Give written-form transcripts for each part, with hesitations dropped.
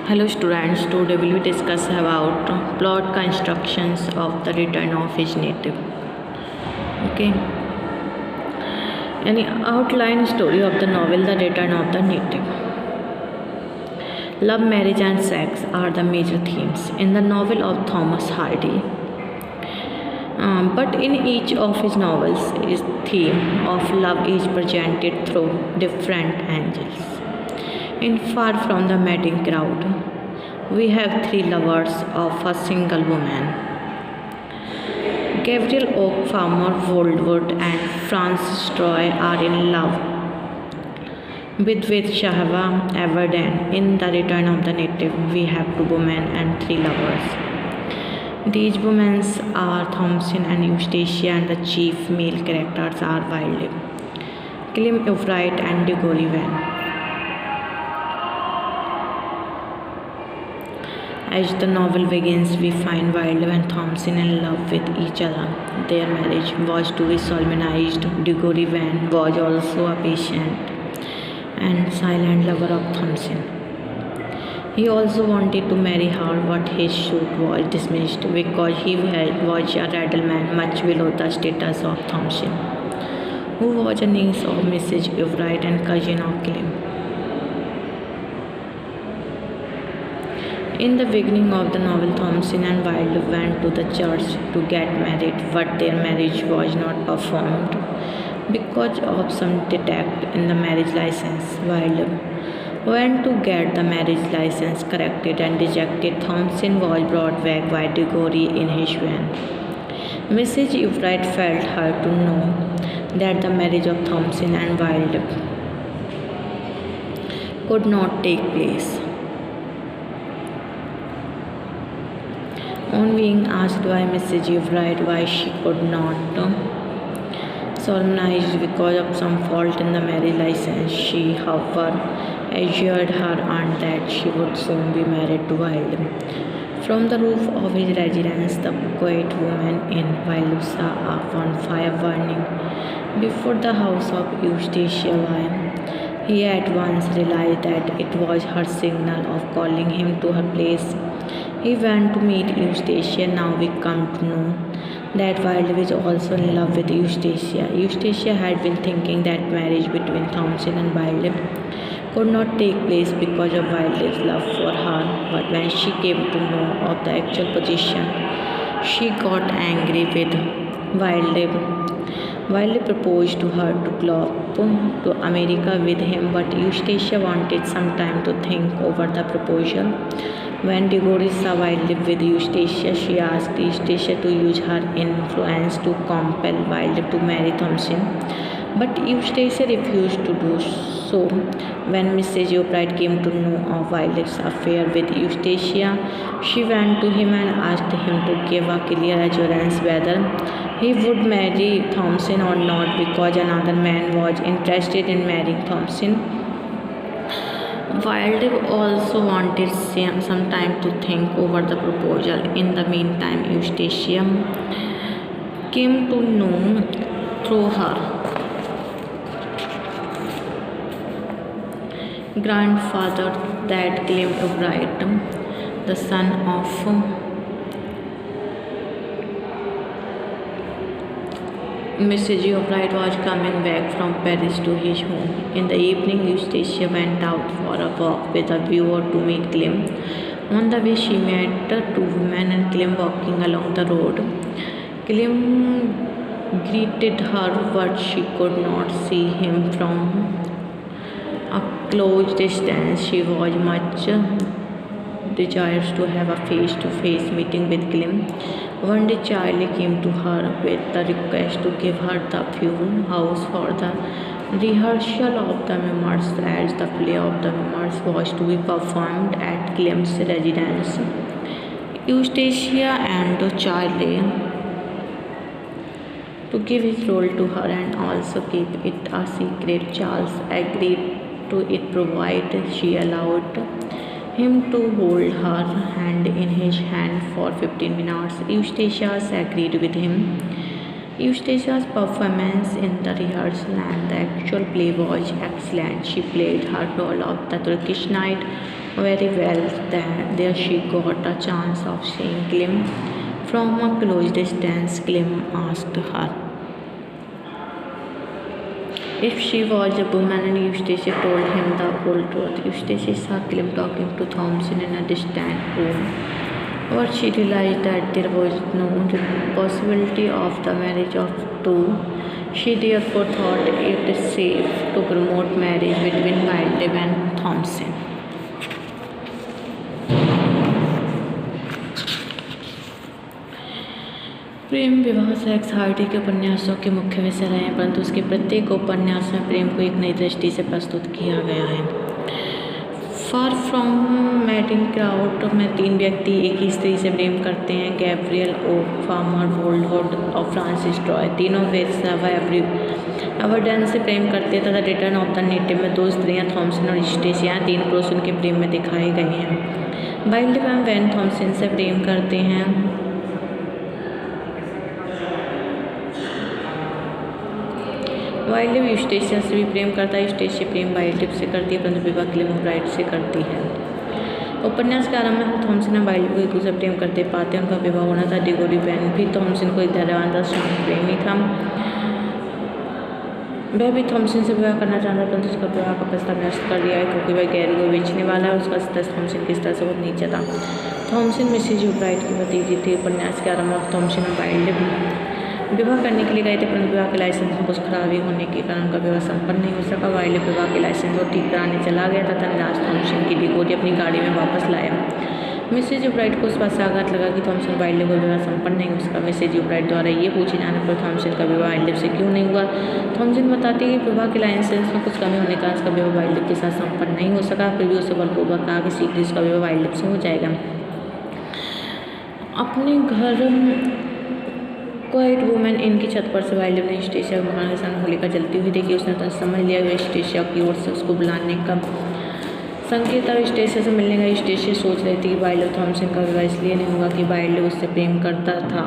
Hello students, today we will discuss about plot constructions of the return of his native. Okay. An outline story of the novel The Return of the Native. Love, marriage and sex are the major themes in the novel of Thomas Hardy. But in each of his novels, his theme of love is presented through different angles. In Far From the Madding Crowd, we have three lovers of a single woman. Gabriel Oak Farmer Woldwood and Francis Troy are in love with Shahava Everden. In The Return of the Native, we have two women and three lovers. These women are Thompson and Eustacia, and the chief male characters are Wildlip, Clem Everett, and Diggory Van. As the novel begins, we find Wilder and Thompson in love with each other. Their marriage was to be solemnized. Diggory Van was also a patient and silent lover of Thompson. He also wanted to marry her, but his suit was dismissed because he was a gentleman much below the status of Thompson, who was a niece of Mrs. Everett and cousin of Clem. In the beginning of the novel, Thompson and Wilder went to the church to get married, but their marriage was not performed because of some defect in the marriage license. Wilder went to get the marriage license corrected and rejected. Thompson was brought back by Diggory in his van. Mrs. Everett felt her to know that the marriage of Thompson and Wilder could not take place. On being asked by Mrs. Everett why she could not solemnize because of some fault in the marriage license, she, however, assured her aunt that she would soon be married to Wilder. From the roof of his residence, the quiet woman in Wilder saw a fire burning before the house of Eustacia Vine. He at once realized that it was her signal of calling him to her place. He went to meet Eustacia. Now we come to know that Wilder was also in love with Eustacia. Eustacia had been thinking that marriage between Thompson and Wilder could not take place because of Wilder's love for her, but when she came to know of the actual position, she got angry with Wilder. Wilder proposed to her to go to America with him, but Eustacia wanted some time to think over the proposal. When Diggory saw Wilder with Eustacia, she asked Eustacia to use her influence to compel Wilder to marry Thompson, but Eustacia refused to do so. When Mrs. Everett came to know of Wilder's affair with Eustacia, she went to him and asked him to give a clear assurance whether he would marry Thompson or not, because another man was interested in marrying Thompson. Wilder also wanted some time to think over the proposal. In the meantime, Eustacia came to know through her grandfather that Clem Everett, the son of Mrs. Everett, was coming back from Paris to his home. In the evening, Eustacia went out for a walk with a view to meet Clem. On the way, she met two women and Clem walking along the road. Clem greeted her, but she could not see him from a close distance. She was much desires to have a face-to-face meeting with Clem. One day Charlie came to her with the request to give her the full house for the rehearsal of the Memoirs, as the play of the Memoirs was to be performed at Clem's residence. Eustacia and Charlie to give his role to her and also keep it a secret. Charles agreed to it provided she allowed him to hold her hand in his hand for 15 minutes. Eustacia agreed with him. Eustacia's performance in the rehearsal and the actual play was excellent. She played her role of the Turkish knight very well that there she got a chance of seeing Clem from a close distance. Clem asked her if she was a woman, and Eustace told him the whole truth. Eustace saw Clem talking to Thompson in a distant room, but she realized that there was no possibility of the marriage of two. She therefore thought it safe to promote marriage between Wildlife and Thompson. प्रेम विवाह sex Hardy के उपन्यासों के मुख्य विषय रहे हैं, परंतु उसके प्रत्येक उपन्यास में प्रेम को एक नई दृष्टि से प्रस्तुत किया गया है। फार फ्रॉम मैटिंग क्राउड में तीन व्यक्ति एक ही स्त्री से प्रेम करते हैं, गैब्रियल ओक, फार्मर वोल्डवुड और फ्रांसिस ट्रॉय। तीनों एवर्डेंस से प्रेम करते हैं तथा रिटर्न ऑफ द नेटिव में दो स्त्रियां थॉमसन और स्टेसी, यहाँ तीन पुरुष उनके प्रेम में दिखाए गए हैं। वाइल्डलिफ वैन थॉमसन से प्रेम करते हैं। वाइल्डलिफ यूस्टेशिया से भी प्रेम करता है। यूस्टेशिया प्रेम वाइल्डलिफ से करती है, परंतु विवाह क्लेम ब्राइट से करती है। उपन्यास के आरंभ में हम थॉमसन और वाइल्डलिफ को एक दूसरे प्रेम करते पाते हैं। उनका विवाह होना था। डिगोरी वैन भी थॉमसन को एक धैर्यवान था, शांत प्रेमी था। वह भी थॉमसन से विवाह करना चाहता, परंतु उसका विवाह का प्रस्ताव निरस्त कर दिया है क्योंकि वह गैरी को बेचने वाला है। उसका स्तर थॉमसन के स्तर से बहुत नीचा था। थॉमसन मिसेज ब्राइट की भतीजी थी। उपन्यास के आरंभ में थॉमसन और वाइल्डलिफ विवाह करने के लिए गए थे, परंतु विवाह के लाइसेंस में कुछ खराबी होने के कारण उनका विवाह संपन्न नहीं हो सका। वाइल्डलिफ विवाह के लाइसेंस को ठीक कराने चला गया तथा निराश थॉमसन की डिगोरी अपनी गाड़ी में वापस लाया। मिसेज ब्राइट को उस बात से आघात लगा कि थॉमसन वाइल्डलिफ का विवाह संपन्न नहीं हो सका। मिसेज ब्राइट द्वारा ये पूछे जाने पर थॉमसन का विवाह वाइल्डलिफ से क्यों नहीं हुआ, थॉमसन बताती है कि विवाह के लाइसेंस में कुछ कमी होने के कारण उसका विवाह वाइल्डलिफ के साथ संपन्न नहीं हो सका। फिर भी उसे बलपूर्वक कहा कि शीघ्र उसका विवाह वाइल्डलिफ से हो जाएगा। अपने घर क्वाइट वुमेन इनकी छत पर से वाइल्डलिफ ने यूस्टेशिया के मकान के सामने होलिका जलती हुई देखी। उसने तुरंत समझ लिया कि यूस्टेशिया की ओर से उसको बुलाने का संकेत था। यूस्टेशिया से मिलने का यूस्टेशिया सोच रही थी कि वाइल्डलिफ थॉमसन का विवाह इसलिए नहीं हुआ कि वाइल्डलिफ उससे प्रेम करता था।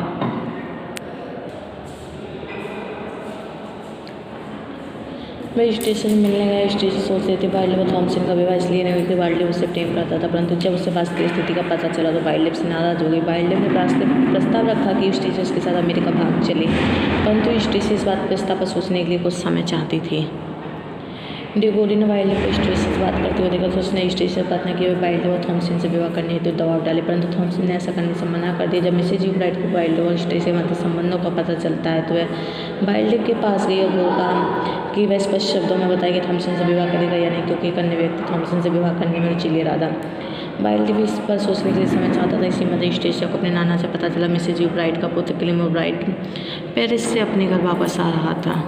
वह यूस्टेशिया से मिलने गया। यूस्टेशिया सोच रही थी वाइल्डलिफ थॉमसन का विवाह इसलिए नहीं हुआ कि वाइल्डलिफ उससे प्रेम करता था, परंतु जब उसे वास्तविक स्थिति का पता चला तो वाइल्डलिफ से नाराज हो गई। वाइल्डलिफ ने प्रस्ताव रखा कि यूस्टेशिया उसके साथ अमेरिका भाग चले, परंतु यूस्टेशिया इस बात प्रस्ताव पर सोचने के लिए कुछ समय चाहती थी। डिगोरी ने वाइल्डलिफ को यूस्टेशिया से बात करते हुए देखा तो उसने यूस्टेशिया से प्रार्थना की वह वाइल्डलिफ और थॉमसन से विवाह करने हेतु दबाव डाले, परंतु थॉमसन ने ऐसा करने से मना कर दिया। जब मिसेज ब्राइट को वाइल्डलिफ और यूस्टेशिया के मध्य संबंधों का पता चलता है तो वह वाइल्डलिफ के पास गई और बोला कि वह स्पष्ट शब्दों में बताए कि थॉमसन से विवाह करेगा या नहीं, क्योंकि एक अन्य व्यक्ति थॉमसन से विवाह करने में रुचि ले रहा था। वाइल्डलिफ इस पर सोचने के लिए समय चाहता था। इसी मध्य यूस्टेशिया को अपने नाना से पता चला मिसेज ब्राइट का पुत्र क्लेम ब्राइट पेरिस से अपने घर वापस आ रहा था।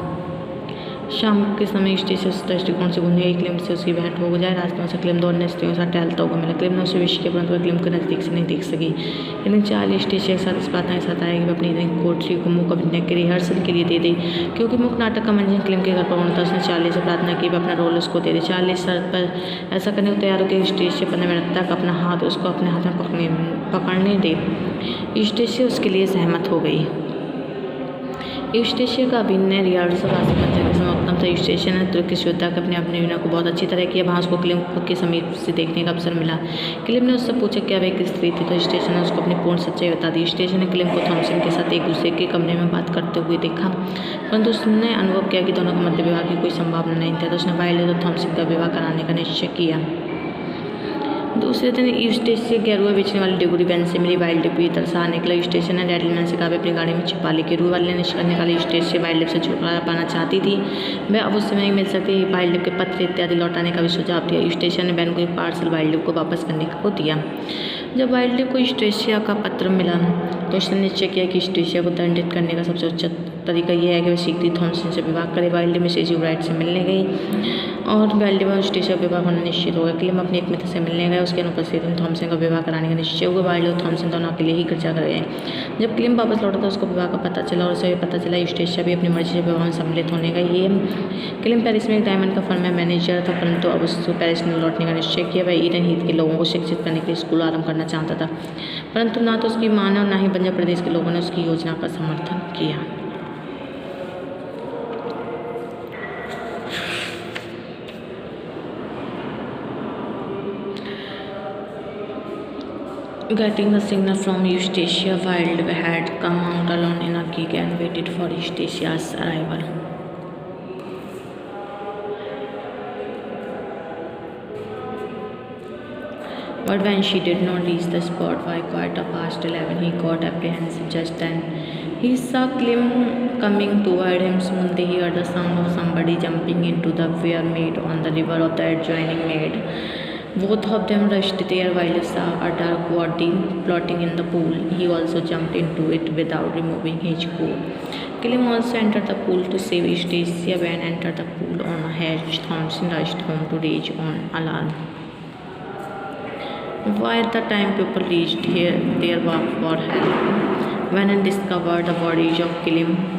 शाम के समय यूस्टेशिया उस दृष्टिकोण से घूमने गई क्लेम से उसकी भेंट हो जाए। रास्ते में से क्लेम दो अन्य स्त्रियों के साथ टहलता हुआ मिला। क्लेम ने उसे विश किया, परंतु वह क्लेम को नजदीक से नहीं देख सकी। लेकिन चार्ली यूस्टेशिया के साथ इस प्रार्थना के साथ आया कि वह अपनी नई कोठरी को मुख अभिनय के रिहर्सल के लिए दे दी, क्योंकि मुख्य नाटक का मंचन क्लेम के घर पर होना था। उसने चार्ली से प्रार्थना की वह अपना रोल उसको दे दे। चार्ली शर्त पर ऐसा करने को तैयार हो गया। यूस्टेशिया 15 मिनट तक अपना हाथ उसको अपने हाथ में पकड़ने दे। यूस्टेशिया उसके लिए सहमत हो गई। यूस्टेशिया का अभिनय रिहर्सल मंचन के समय उत्तम था। यूस्टेशिया ने तुर्किश योद्धा के अपने अभिनय को बहुत अच्छी तरह किया। वहाँ उसको क्लेम के समीप से देखने का अवसर मिला। क्लेम ने उससे पूछा क्या वह एक स्त्री थी, तो यूस्टेशिया ने उसको अपनी पूर्ण सच्चाई बता दी। यूस्टेशिया ने क्लेम को थॉमसन के साथ एक दूसरे के कमरे में बात करते हुए देखा, परंतु उसने अनुभव किया कि दोनों के मध्य विवाह की कोई संभावना नहीं थी, तो उसने वाइल्डलिफ और थॉमसन का विवाह कराने का निश्चय किया। दूसरे दिन यूस्टेशिया गेरुआ बेचने वाली डिगोरी वैन से मिली। वाइल्डलिफ भी तरसा निकला। यूस्टेशिया ने डेडलिन से कहा अपनी गाड़ी में छिपा ली। गेरुआ वाले ने निष्कर्ष निकाला यूस्टेशिया वाइल्डलिफ से छुटकारा पाना चाहती थी, वह अब उससे नहीं मिल सकती। वाइल्डलिफ के पत्र इत्यादि लौटाने का भी सुझाव दिया। यूस्टेशिया ने वैन को एक पार्सल वाइल्डलिफ को वापस करने को दिया। जब वाइल्डलिफ को यूस्टेशिया का पत्र मिला तो उसने निश्चय किया कि यूस्टेशिया को दंडित करने का सबसे उचित तरीका यह है कि वह शीघ्र थॉमसन से विवाह करे। वाइल्डलिफ मिसेज ब्राइट से मिलने गई और वाइल्डलिफ और यूस्टेशिया का विवाह होना निश्चित हो गया। क्लेम अपने एक मित्र से मिलने गए। उसके अनुपस्थित में थॉमसन का विवाह कराने का निश्चय हुआ। वाइल्डलिफ और थॉमसन दोनों अकेले ही गिरजाघर गए। जब क्लेम वापस लौटा था उसको विवाह का पता चला और उसे पता चला यूस्टेशिया भी अपनी मर्जी से विवाह में सम्मिलित होने गई है। क्लेम पेरिस में एक डायमंड का फर्म में मैनेजर था, परंतु अब उसको पेरिस में लौटने का निश्चय किया। वह ईडन हीथ के लोगों को शिक्षित करने के लिए स्कूल आरंभ करना चाहता था, परंतु ना तो उसकी मां ने और ना ही पंजाब प्रदेश के लोगों ने उसकी योजना का समर्थन किया। Getting a signal from Eustacia, Wilde had come out alone in a gig and waited for Eustatia's arrival. But when she did not reach the spot by quarter past 11, he got apprehensive just then. He saw Clem coming toward him. Soon they heard the sound of somebody jumping into the weir made on the river of the adjoining mead. Both of them rushed there while saw a dark body floating in the pool. He also jumped into it without removing his coat. Clem also entered the pool to save Eustacia. When entered the pool on a hedge, Thompson rushed home to rage on alarm. By the time people reached here, their work for help. When and discovered the bodies of Killim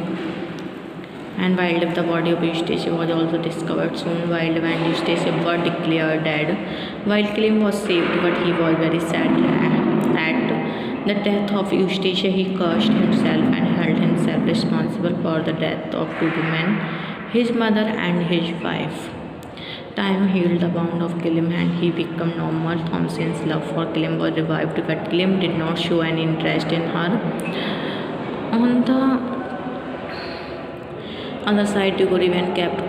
and Wilde, the body of Eustacia was also discovered. Soon Wilde and Eustacia were declared dead, while Killim was saved, but he was very sad at the death of Eustacia. He cursed himself and held himself responsible for the death of two women, his mother and his wife. Time healed the wound of Killim and he became normal. Thompson's love for Killim was revived, but Killim did not show any interest in her. On the other side, Diggory kept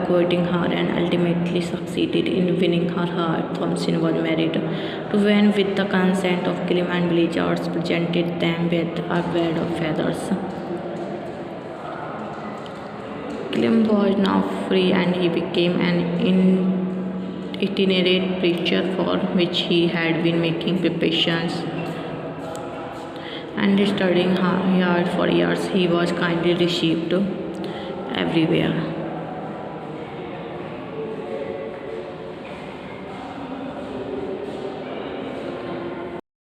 courting her and ultimately succeeded in winning her heart. Thompson was married to Van with the consent of Killim, and villagers presented them with a bed of feathers. Killim was now free and he became an itinerant preacher, for which he had been making preparations and studying hard for years. He was kindly received everywhere.